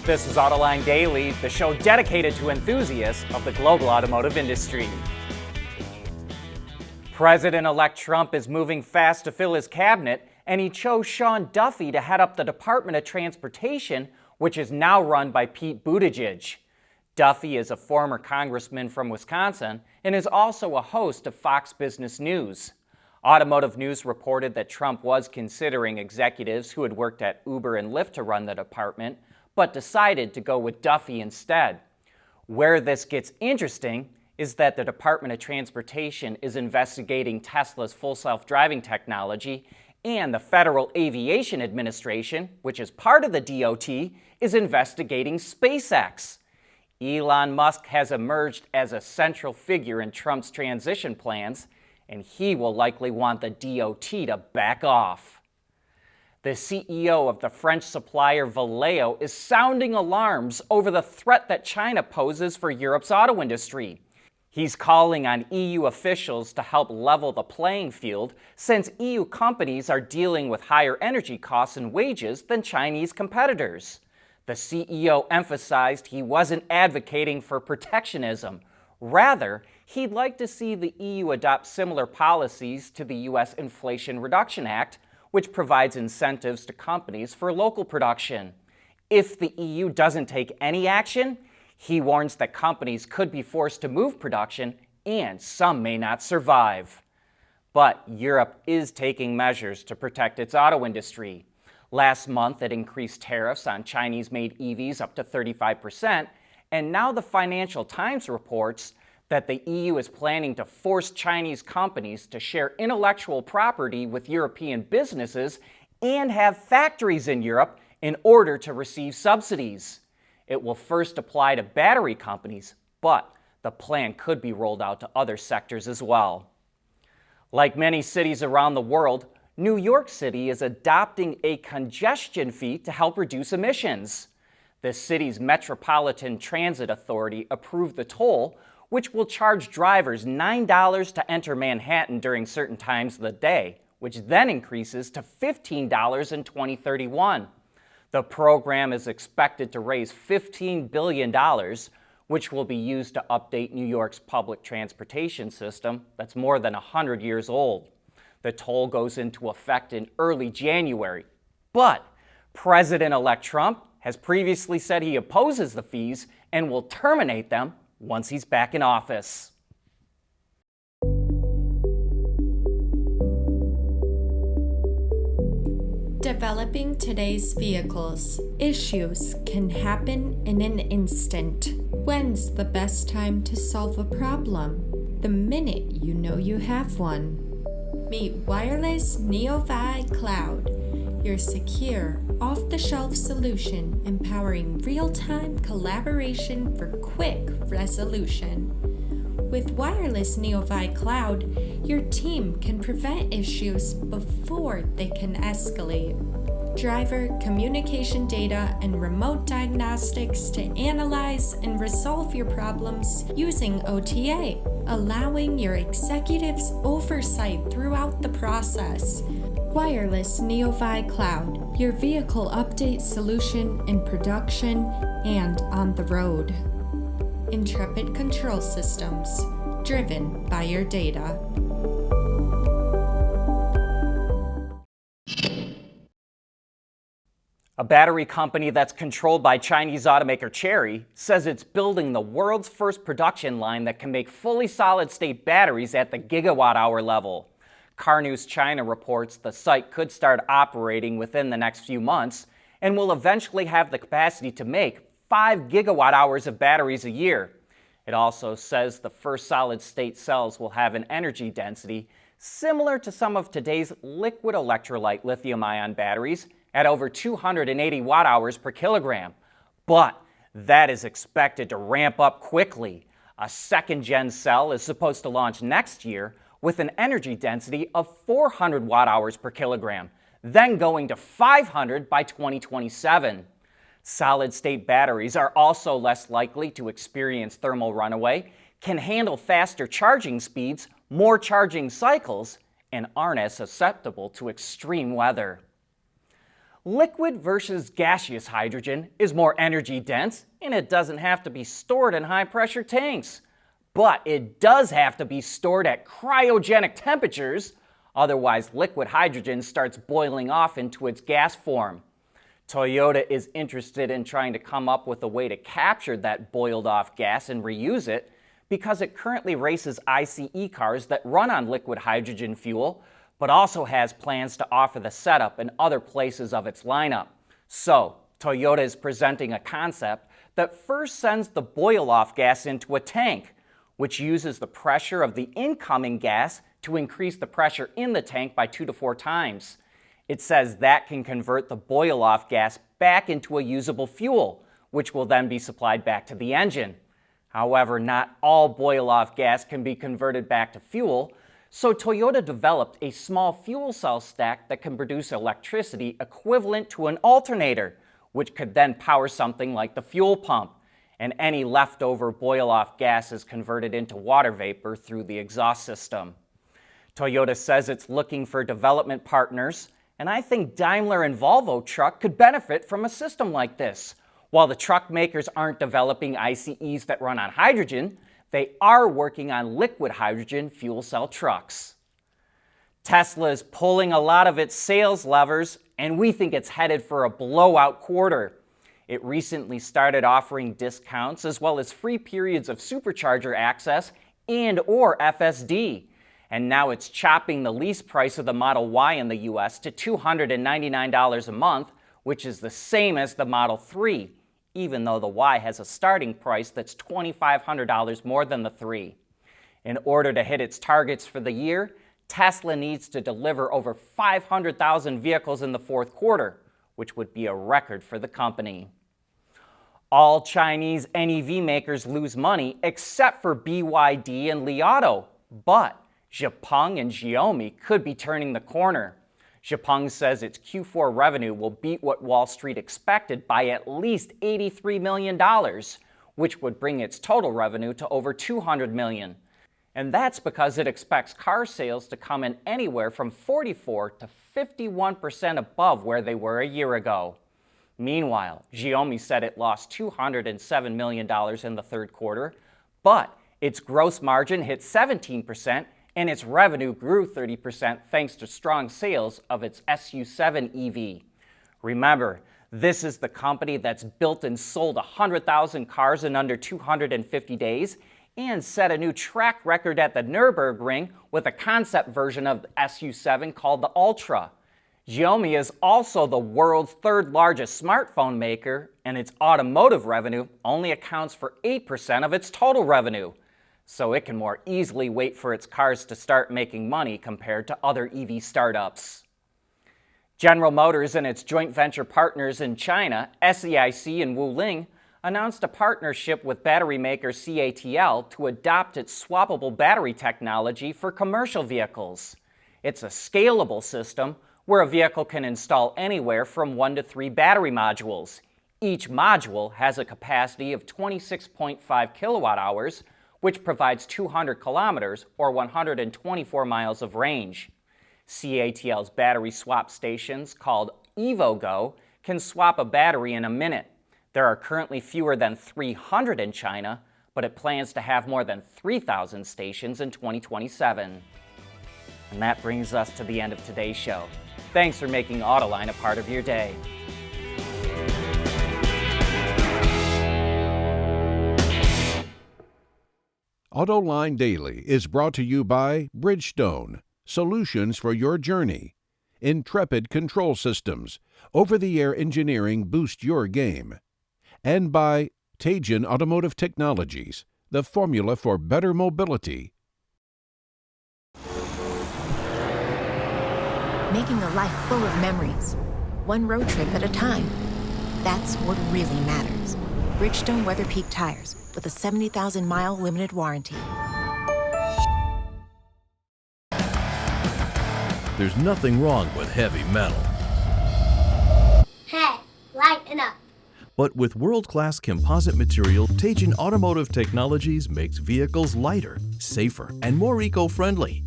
This is Autoline Daily, the show dedicated to enthusiasts of the global automotive industry. President-elect Trump is moving fast to fill his cabinet, and he chose Sean Duffy to head up the Department of Transportation, which is now run by Pete Buttigieg. Duffy is a former congressman from Wisconsin and is also a host of Fox Business News. Automotive News reported that Trump was considering executives who had worked at Uber and Lyft to run the department, but decided to go with Duffy instead. Where this gets interesting is that the Department of Transportation is investigating Tesla's full self-driving technology, and the Federal Aviation Administration, which is part of the DOT, is investigating SpaceX. Elon Musk has emerged as a central figure in Trump's transition plans, and he will likely want the DOT to back off. The CEO of the French supplier Valeo is sounding alarms over the threat that China poses for Europe's auto industry. He's calling on EU officials to help level the playing field since EU companies are dealing with higher energy costs and wages than Chinese competitors. The CEO emphasized he wasn't advocating for protectionism. Rather, he'd like to see the EU adopt similar policies to the U.S. Inflation Reduction Act, which provides incentives to companies for local production. If the EU doesn't take any action, he warns that companies could be forced to move production and some may not survive. But Europe is taking measures to protect its auto industry. Last month, it increased tariffs on Chinese-made EVs up to 35%, and now the Financial Times reports that the EU is planning to force Chinese companies to share intellectual property with European businesses and have factories in Europe in order to receive subsidies. It will first apply to battery companies, but the plan could be rolled out to other sectors as well. Like many cities around the world, New York City is adopting a congestion fee to help reduce emissions. The city's Metropolitan Transit Authority approved the toll, which will charge drivers $9 to enter Manhattan during certain times of the day, which then increases to $15 in 2031. The program is expected to raise $15 billion, which will be used to update New York's public transportation system that's more than 100 years old. The toll goes into effect in early January. But President-elect Trump has previously said he opposes the fees and will terminate them once he's back in office. Developing today's vehicles. Issues can happen in an instant. When's the best time to solve a problem? The minute you know you have one. Meet Wireless NeoVi Cloud, your secure, off-the-shelf solution empowering real-time collaboration for quick resolution. With Wireless NeoVi Cloud, your team can prevent issues before they can escalate. Driver communication data and remote diagnostics to analyze and resolve your problems using OTA, allowing your executives oversight throughout the process. Wireless NeoVi Cloud, your vehicle update solution in production and on the road. Intrepid Control Systems, driven by your data. A battery company that's controlled by Chinese automaker Chery says it's building the world's first production line that can make fully solid-state batteries at the gigawatt-hour level. Car News China reports the site could start operating within the next few months and will eventually have the capacity to make 5 gigawatt-hours of batteries a year. It also says the first solid-state cells will have an energy density similar to some of today's liquid electrolyte lithium-ion batteries at over 280 watt-hours per kilogram. But that is expected to ramp up quickly. A second-gen cell is supposed to launch next year with an energy density of 400 watt-hours per kilogram, then going to 500 by 2027. Solid-state batteries are also less likely to experience thermal runaway, can handle faster charging speeds, more charging cycles, and aren't as susceptible to extreme weather. Liquid versus gaseous hydrogen is more energy dense and it doesn't have to be stored in high pressure tanks. But it does have to be stored at cryogenic temperatures, otherwise liquid hydrogen starts boiling off into its gas form. Toyota is interested in trying to come up with a way to capture that boiled off gas and reuse it because it currently races ICE cars that run on liquid hydrogen fuel, but also has plans to offer the setup in other places of its lineup. So, Toyota is presenting a concept that first sends the boil-off gas into a tank, which uses the pressure of the incoming gas to increase the pressure in the tank by 2 to 4 times. It says that can convert the boil-off gas back into a usable fuel, which will then be supplied back to the engine. However, not all boil-off gas can be converted back to fuel, so Toyota developed a small fuel cell stack that can produce electricity equivalent to an alternator, which could then power something like the fuel pump, and any leftover boil-off gas is converted into water vapor through the exhaust system. Toyota says it's looking for development partners, and I think Daimler and Volvo Truck could benefit from a system like this. While the truck makers aren't developing ICEs that run on hydrogen, they are working on liquid hydrogen fuel cell trucks. Tesla is pulling a lot of its sales levers, and we think it's headed for a blowout quarter. It recently started offering discounts as well as free periods of supercharger access and/or FSD. And now it's chopping the lease price of the Model Y in the US to $299 a month, which is the same as the Model 3, even though the Y has a starting price that's $2,500 more than the 3. In order to hit its targets for the year, Tesla needs to deliver over 500,000 vehicles in the fourth quarter, which would be a record for the company. All Chinese NEV makers lose money except for BYD and Li Auto, but XPeng and Xiaomi could be turning the corner. XPeng says its Q4 revenue will beat what Wall Street expected by at least $83 million, which would bring its total revenue to over $200 million. And that's because it expects car sales to come in anywhere from 44 to 51% above where they were a year ago. Meanwhile, Xiaomi said it lost $207 million in the third quarter, but its gross margin hit 17% and its revenue grew 30% thanks to strong sales of its SU7 EV. Remember, this is the company that's built and sold 100,000 cars in under 250 days and set a new track record at the Nürburgring with a concept version of the SU7 called the Ultra. Xiaomi is also the world's third largest smartphone maker, and its automotive revenue only accounts for 8% of its total revenue. So it can more easily wait for its cars to start making money compared to other EV startups. General Motors and its joint venture partners in China, SAIC and Wuling, announced a partnership with battery maker CATL to adopt its swappable battery technology for commercial vehicles. It's a scalable system where a vehicle can install anywhere from 1 to 3 battery modules. Each module has a capacity of 26.5 kilowatt hours, which provides 200 kilometers or 124 miles of range. CATL's battery swap stations, called EvoGo, can swap a battery in a minute. There are currently fewer than 300 in China, but it plans to have more than 3,000 stations in 2027. And that brings us to the end of today's show. Thanks for making Autoline a part of your day. Autoline Daily is brought to you by Bridgestone, solutions for your journey. Intrepid Control Systems, over-the-air engineering boost your game. And by Teijin Automotive Technologies, the formula for better mobility. Making a life full of memories, one road trip at a time. That's what really matters. Bridgestone Weather Peak Tires, with a 70,000-mile limited warranty. There's nothing wrong with heavy metal. Hey, lighten up. But with world-class composite material, Teijin Automotive Technologies makes vehicles lighter, safer, and more eco-friendly.